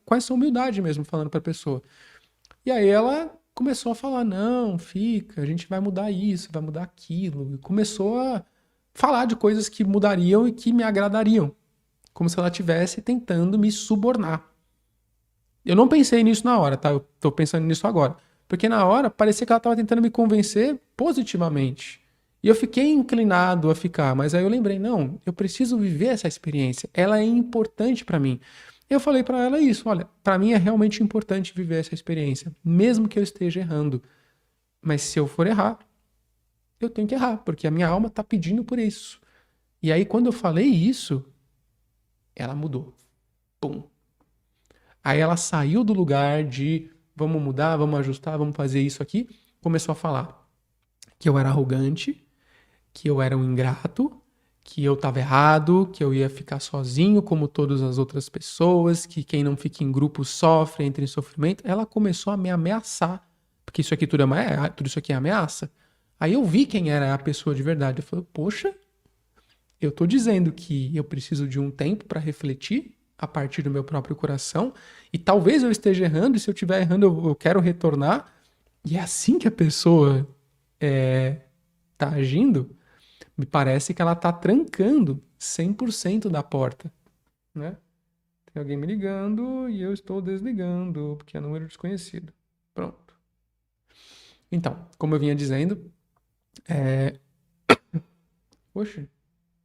com essa humildade mesmo, falando pra pessoa. E aí ela começou a falar, não, fica, a gente vai mudar isso, vai mudar aquilo. E começou a falar de coisas que mudariam e que me agradariam. Como se ela estivesse tentando me subornar. Eu não pensei nisso na hora, tá? Eu tô pensando nisso agora. Porque na hora parecia que ela estava tentando me convencer positivamente. E eu fiquei inclinado a ficar, mas aí eu lembrei, não, eu preciso viver essa experiência. Ela é importante para mim. Eu falei para ela isso, olha, para mim é realmente importante viver essa experiência, mesmo que eu esteja errando. Mas se eu for errar, eu tenho que errar, porque a minha alma tá pedindo por isso. E aí quando eu falei isso, ela mudou. Pum. Aí ela saiu do lugar de vamos mudar, vamos ajustar, vamos fazer isso aqui, começou a falar que eu era arrogante, que eu era um ingrato, que eu estava errado, que eu ia ficar sozinho como todas as outras pessoas, que quem não fica em grupo sofre, entra em sofrimento. Ela começou a me ameaçar, porque isso aqui tudo isso aqui é ameaça. Aí eu vi quem era a pessoa de verdade. Eu falei, poxa, eu tô dizendo que eu preciso de um tempo para refletir a partir do meu próprio coração, e talvez eu esteja errando, e se eu estiver errando, eu quero retornar. E é assim que a pessoa tá agindo. Me parece que ela tá trancando 100% da porta, né? Tem alguém me ligando e eu estou desligando, porque é número desconhecido. Pronto. Então, como eu vinha dizendo, Poxa,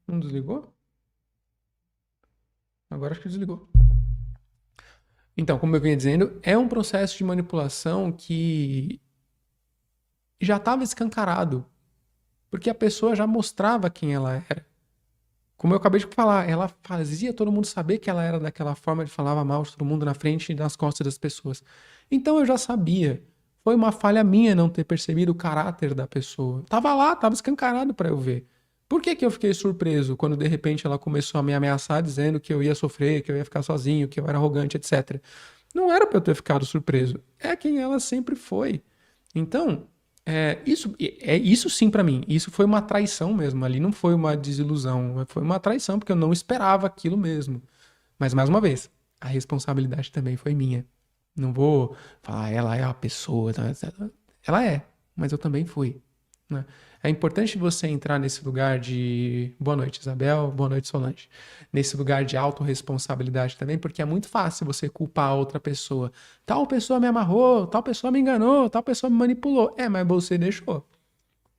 não desligou? Agora acho que desligou. Então, como eu vinha dizendo, é um processo de manipulação que já estava escancarado, porque a pessoa já mostrava quem ela era. Como eu acabei de falar, ela fazia todo mundo saber que ela era daquela forma de falava mal de todo mundo na frente e nas costas das pessoas. Então eu já sabia. Foi uma falha minha não ter percebido o caráter da pessoa. Tava lá, tava escancarado para eu ver. Por que que eu fiquei surpreso quando de repente ela começou a me ameaçar dizendo que eu ia sofrer, que eu ia ficar sozinho, que eu era arrogante, etc. Não era para eu ter ficado surpreso. É quem ela sempre foi. Então, isso sim pra mim. Isso foi uma traição mesmo. Ali não foi uma desilusão. Foi uma traição, porque eu não esperava aquilo mesmo. Mas, mais uma vez, a responsabilidade também foi minha. Não vou falar, ela é a pessoa. Tá? Ela é, mas eu também fui. Né? É importante você entrar nesse lugar de boa noite, Isabel, boa noite, Solange. Nesse lugar de autorresponsabilidade também, porque é muito fácil você culpar a outra pessoa. Tal pessoa me amarrou, tal pessoa me enganou, tal pessoa me manipulou. Mas você deixou.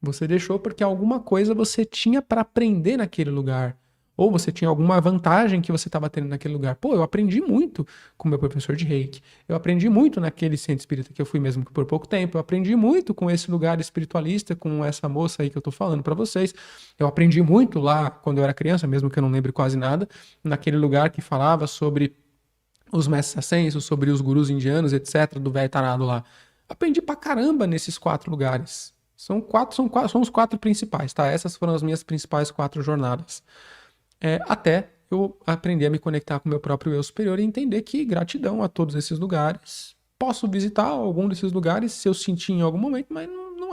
Você deixou porque alguma coisa você tinha para aprender naquele lugar. Ou você tinha alguma vantagem que você estava tendo naquele lugar. Pô, eu aprendi muito com meu professor de Reiki. Eu aprendi muito naquele centro espírita que eu fui mesmo por pouco tempo. Eu aprendi muito com esse lugar espiritualista, com essa moça aí que eu tô falando para vocês. Eu aprendi muito lá quando eu era criança, mesmo que eu não lembre quase nada, naquele lugar que falava sobre os mestres ascensos, sobre os gurus indianos, etc., do velho tarado lá. Aprendi pra caramba nesses 4 lugares. São os 4 principais, tá? Essas foram as minhas principais 4 jornadas. Até eu aprender a me conectar com o meu próprio eu superior e entender que gratidão a todos esses lugares. Posso visitar algum desses lugares se eu sentir em algum momento, mas não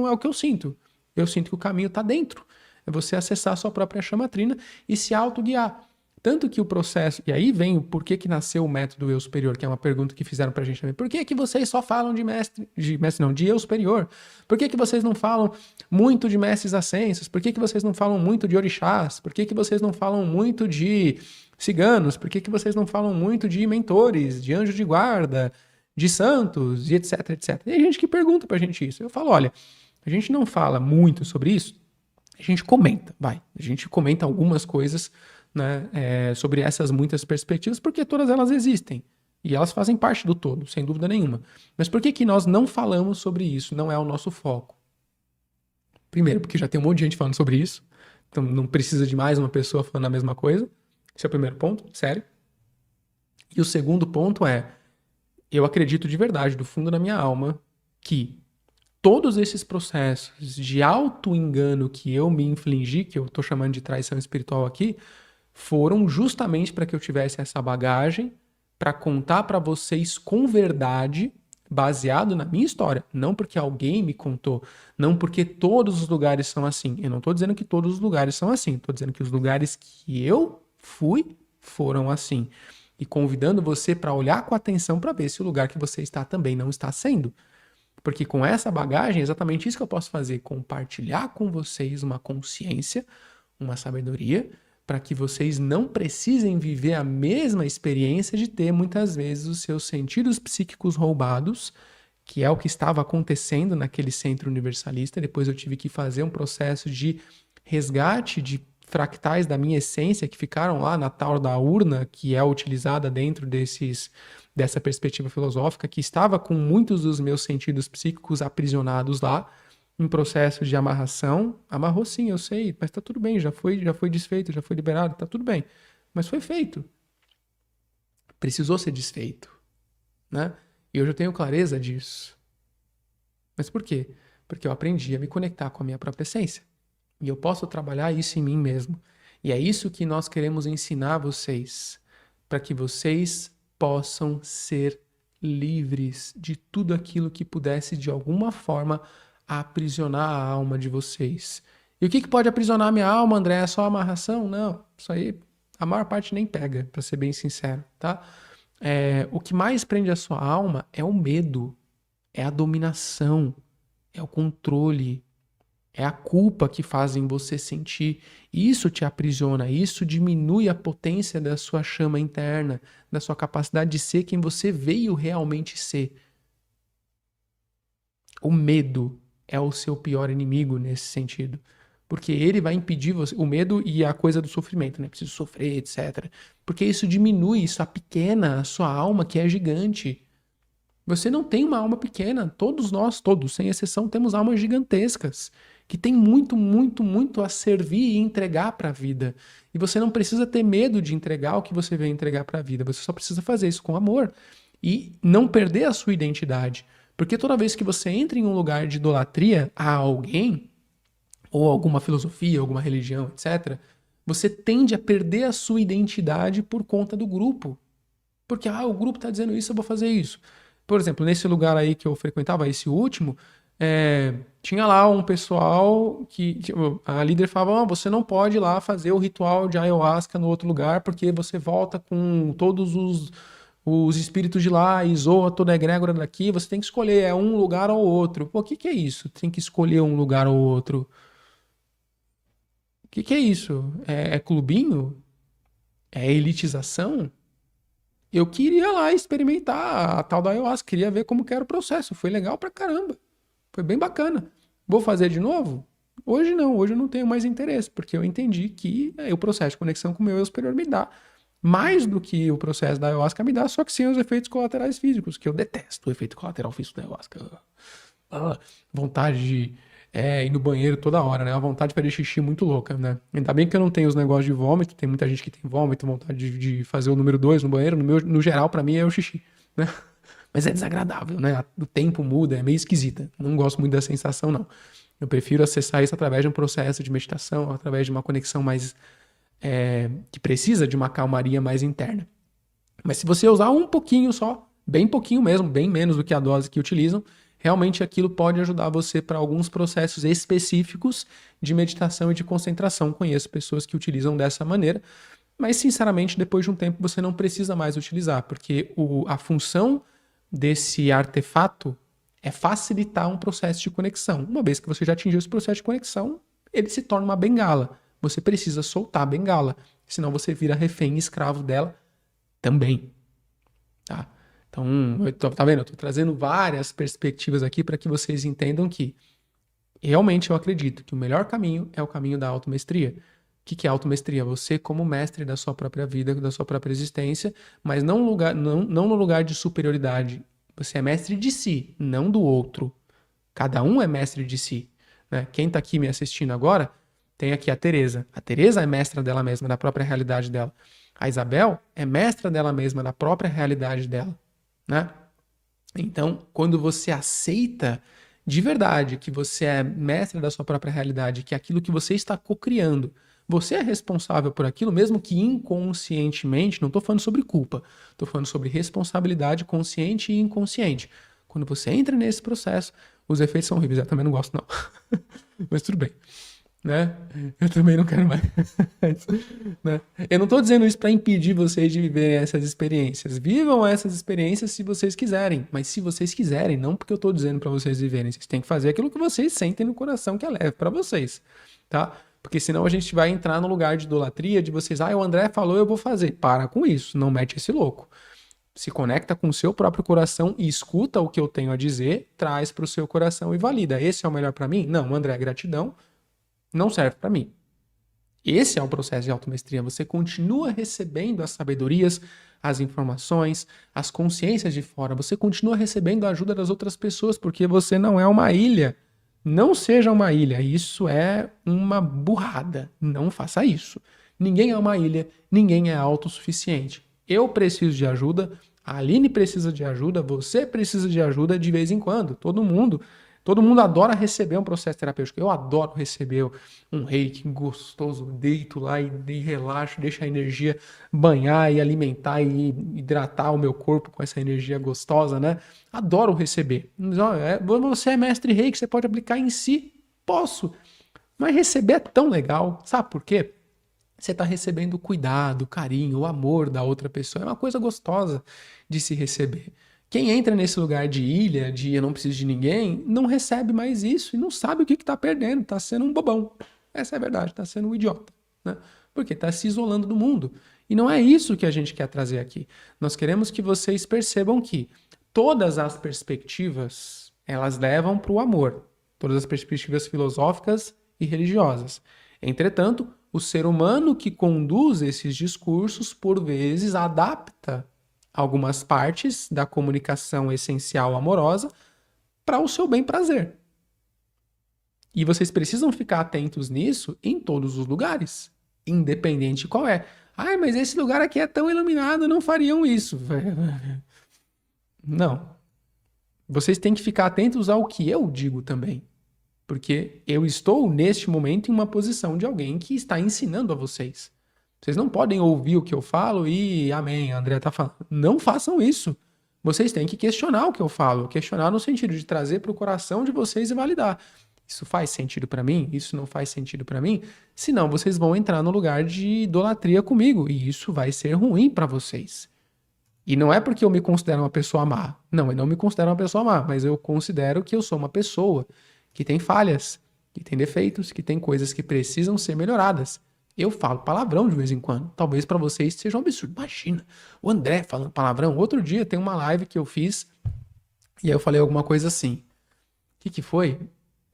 é o que eu sinto. Eu sinto que o caminho está dentro. É você acessar a sua própria chama trina e se autoguiar. Tanto que o processo... E aí vem o porquê que nasceu o método eu superior, que é uma pergunta que fizeram pra gente também. Por que que vocês só falam de de eu superior? Por que que vocês não falam muito de mestres ascensos? Por que que vocês não falam muito de orixás? Por que que vocês não falam muito de ciganos? Por que que vocês não falam muito de mentores, de anjos de guarda, de santos, e etc, etc? E tem gente que pergunta pra gente isso. Eu falo, olha, a gente não fala muito sobre isso, a gente comenta, vai. A gente comenta algumas coisas, né, sobre essas muitas perspectivas, porque todas elas existem. E elas fazem parte do todo, sem dúvida nenhuma. Mas por que que nós não falamos sobre isso? Não é o nosso foco. Primeiro, porque já tem um monte de gente falando sobre isso. Então não precisa de mais uma pessoa falando a mesma coisa. Esse é o primeiro ponto, sério. E o segundo ponto eu acredito de verdade, do fundo da minha alma, que todos esses processos de auto-engano que eu me infligi, que eu tô chamando de traição espiritual aqui, foram justamente para que eu tivesse essa bagagem para contar para vocês com verdade, baseado na minha história, não porque alguém me contou, não porque todos os lugares são assim. Eu não estou dizendo que todos os lugares são assim, estou dizendo que os lugares que eu fui foram assim. e convidando você para olhar com atenção para ver se o lugar que você está também não está sendo. Porque com essa bagagem, é exatamente isso que eu posso fazer, compartilhar com vocês uma consciência, uma sabedoria, para que vocês não precisem viver a mesma experiência de ter muitas vezes os seus sentidos psíquicos roubados, que é o que estava acontecendo naquele centro universalista. Depois eu tive que fazer um processo de resgate de fractais da minha essência que ficaram lá na tal da urna, que é utilizada dentro dessa perspectiva filosófica, que estava com muitos dos meus sentidos psíquicos aprisionados lá, em processo de amarração. Amarrou sim, eu sei, mas tá tudo bem, já foi desfeito, já foi liberado, tá tudo bem. Mas foi feito. Precisou ser desfeito, né? E hoje eu tenho clareza disso. Mas por quê? Porque eu aprendi a me conectar com a minha própria essência. E eu posso trabalhar isso em mim mesmo. E é isso que nós queremos ensinar vocês, para que vocês possam ser livres de tudo aquilo que pudesse, de alguma forma, aprisionar a alma de vocês. E o que pode aprisionar a minha alma, André? É só amarração? Não, isso aí a maior parte nem pega, para ser bem sincero, tá? O que mais prende a sua alma é o medo, é a dominação, é o controle, é a culpa que fazem você sentir. Isso te aprisiona, isso diminui a potência da sua chama interna, da sua capacidade de ser quem você veio realmente ser. O medo é o seu pior inimigo nesse sentido. Porque ele vai impedir você, o medo e a coisa do sofrimento, né? Preciso sofrer, etc. Porque isso diminui, isso apequena a sua alma, que é gigante. Você não tem uma alma pequena. Todos nós, todos, sem exceção, temos almas gigantescas, que tem muito, muito, muito a servir e entregar para a vida. E você não precisa ter medo de entregar o que você veio entregar para a vida. Você só precisa fazer isso com amor e não perder a sua identidade. Porque toda vez que você entra em um lugar de idolatria a alguém, ou alguma filosofia, alguma religião, etc., você tende a perder a sua identidade por conta do grupo. Porque, o grupo está dizendo isso, eu vou fazer isso. Por exemplo, nesse lugar aí que eu frequentava, esse último, tinha lá um pessoal que a líder falava, você não pode ir lá fazer o ritual de ayahuasca no outro lugar, porque você volta com todos os espíritos de lá e zoa toda a egrégora daqui, você tem que escolher, um lugar ou outro. Pô, o que é isso? Tem que escolher um lugar ou outro. O que é isso? É clubinho? É elitização? Eu queria lá experimentar a tal da ayahuasca, queria ver como que era o processo. Foi legal pra caramba. Foi bem bacana. Vou fazer de novo? Hoje não, hoje eu não tenho mais interesse, porque eu entendi que o processo de conexão com o meu eu superior me dá mais do que o processo da ayahuasca me dá, só que sem os efeitos colaterais físicos, que eu detesto o efeito colateral físico da ayahuasca. Vontade de ir no banheiro toda hora, né? A vontade de fazer xixi muito louca, né? Ainda bem que eu não tenho os negócios de vômito, tem muita gente que tem vômito, vontade de fazer o número 2 no banheiro, no geral, pra mim, é o xixi, né? Mas é desagradável, né? O tempo muda, é meio esquisita. Não gosto muito da sensação, não. Eu prefiro acessar isso através de um processo de meditação, através de uma conexão mais... que precisa de uma calmaria mais interna. Mas se você usar um pouquinho só, bem pouquinho mesmo, bem menos do que a dose que utilizam, realmente aquilo pode ajudar você para alguns processos específicos de meditação e de concentração. Conheço pessoas que utilizam dessa maneira, mas sinceramente depois de um tempo você não precisa mais utilizar, porque a função desse artefato é facilitar um processo de conexão. Uma vez que você já atingiu esse processo de conexão, ele se torna uma bengala. Você precisa soltar a bengala, senão você vira refém e escravo dela também. Tá? Então, tá vendo? Eu tô trazendo várias perspectivas aqui para que vocês entendam que realmente eu acredito que o melhor caminho é o caminho da automestria. O que é automestria? Você como mestre da sua própria vida, da sua própria existência, mas não no lugar de superioridade. Você é mestre de si, não do outro. Cada um é mestre de si. Né? Quem tá aqui me assistindo agora, tem aqui a Teresa. A Teresa é mestra dela mesma, da própria realidade dela. A Isabel é mestra dela mesma, da própria realidade dela. Né? Então, quando você aceita de verdade que você é mestre da sua própria realidade, que aquilo que você está cocriando, você é responsável por aquilo, mesmo que inconscientemente, não estou falando sobre culpa, estou falando sobre responsabilidade consciente e inconsciente. Quando você entra nesse processo, os efeitos são horríveis. Eu também não gosto, não. Mas tudo bem. né? Eu também não quero mais, né? Eu não tô dizendo isso para impedir vocês de viverem essas experiências. Vivam essas experiências se vocês quiserem, mas se vocês quiserem, não porque eu tô dizendo para vocês viverem. Vocês têm que fazer aquilo que vocês sentem no coração que é leve para vocês, tá? Porque senão a gente vai entrar no lugar de idolatria, de vocês, o André falou, eu vou fazer. Para com isso, não mete esse louco. Se conecta com o seu próprio coração e escuta o que eu tenho a dizer, traz para o seu coração e valida. Esse é o melhor para mim? Não, André, gratidão. Não serve para mim. Esse é o processo de automestria. Você continua recebendo as sabedorias, as informações, as consciências de fora. Você continua recebendo a ajuda das outras pessoas, porque você não é uma ilha. Não seja uma ilha. Isso é uma burrada. Não faça isso. Ninguém é uma ilha, ninguém é autossuficiente. Eu preciso de ajuda, a Aline precisa de ajuda, você precisa de ajuda de vez em quando. Todo mundo. Todo mundo adora receber um processo terapêutico. Eu adoro receber um reiki gostoso, deito lá e relaxo, deixo a energia banhar e alimentar e hidratar o meu corpo com essa energia gostosa, né? Adoro receber. Você é mestre reiki, você pode aplicar em si? Posso. Mas receber é tão legal. Sabe por quê? Você está recebendo o cuidado, o carinho, o amor da outra pessoa. É uma coisa gostosa de se receber. Quem entra nesse lugar de ilha, de eu não preciso de ninguém, não recebe mais isso e não sabe o que está perdendo. Está sendo um bobão. Essa é a verdade, está sendo um idiota. Né? Porque está se isolando do mundo. E não é isso que a gente quer trazer aqui. Nós queremos que vocês percebam que todas as perspectivas, elas levam para o amor. Todas as perspectivas filosóficas e religiosas. Entretanto, o ser humano que conduz esses discursos, por vezes, adapta algumas partes da comunicação essencial amorosa para o seu bem prazer. E vocês precisam ficar atentos nisso em todos os lugares, independente de qual é. Mas esse lugar aqui é tão iluminado, não fariam isso. Não. Vocês têm que ficar atentos ao que eu digo também. Porque eu estou, neste momento, em uma posição de alguém que está ensinando a vocês. Vocês não podem ouvir o que eu falo e amém, André está falando. Não façam isso. Vocês têm que questionar o que eu falo. Questionar no sentido de trazer para o coração de vocês e validar. Isso faz sentido para mim? Isso não faz sentido para mim? Senão vocês vão entrar no lugar de idolatria comigo. E isso vai ser ruim para vocês. E não é porque eu me considero uma pessoa má. Não, eu não me considero uma pessoa má. Mas eu considero que eu sou uma pessoa que tem falhas, que tem defeitos, que tem coisas que precisam ser melhoradas. Eu falo palavrão de vez em quando. Talvez para vocês seja um absurdo. Imagina, o André falando palavrão. Outro dia tem uma live que eu fiz e aí eu falei alguma coisa assim. O que foi?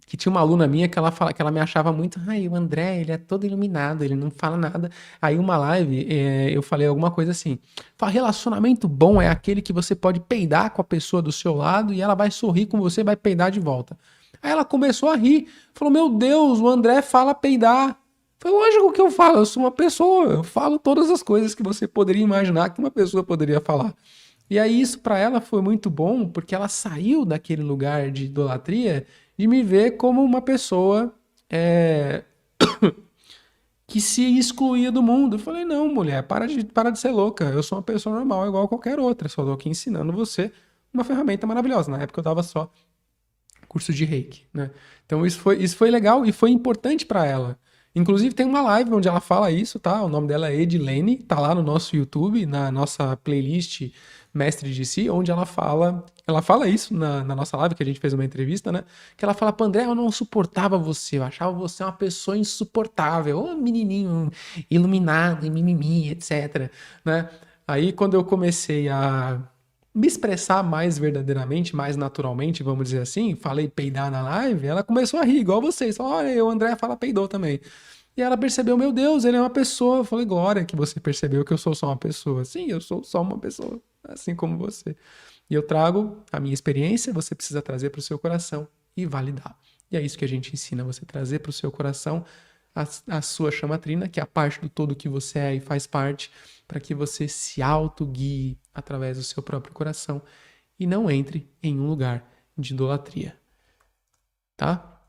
Que tinha uma aluna minha que ela me achava muito, o André, ele é todo iluminado, ele não fala nada. Aí uma live, eu falei alguma coisa assim, relacionamento bom é aquele que você pode peidar com a pessoa do seu lado e ela vai sorrir com você e vai peidar de volta. Aí ela começou a rir, falou, meu Deus, o André fala peidar. Foi lógico que eu falo, eu sou uma pessoa, eu falo todas as coisas que você poderia imaginar que uma pessoa poderia falar. E aí isso para ela foi muito bom, porque ela saiu daquele lugar de idolatria de me ver como uma pessoa que se excluía do mundo. Eu falei, não, mulher, para de ser louca, eu sou uma pessoa normal igual a qualquer outra, só tô aqui ensinando você uma ferramenta maravilhosa. Na época eu dava só curso de reiki, né? Então isso foi legal e foi importante para ela. Inclusive tem uma live onde ela fala isso, tá? O nome dela é Edilene, tá lá no nosso YouTube, na nossa playlist Mestre de Si, onde ela fala isso na nossa live, que a gente fez uma entrevista, né? Que ela fala, André, eu não suportava você, eu achava você uma pessoa insuportável, um menininho iluminado, e mimimi, etc, né? Aí quando eu comecei a me expressar mais verdadeiramente, mais naturalmente, vamos dizer assim, falei peidar na live, ela começou a rir, igual vocês. Olha, o André fala peidou também. E ela percebeu, meu Deus, ele é uma pessoa. Eu falei, glória que você percebeu que eu sou só uma pessoa. Sim, eu sou só uma pessoa, assim como você. E eu trago a minha experiência, você precisa trazer para o seu coração e validar. E é isso que a gente ensina, você trazer para o seu coração a sua chama trina, que é a parte do todo que você é e faz parte, para que você se auto-guie através do seu próprio coração e não entre em um lugar de idolatria. Tá?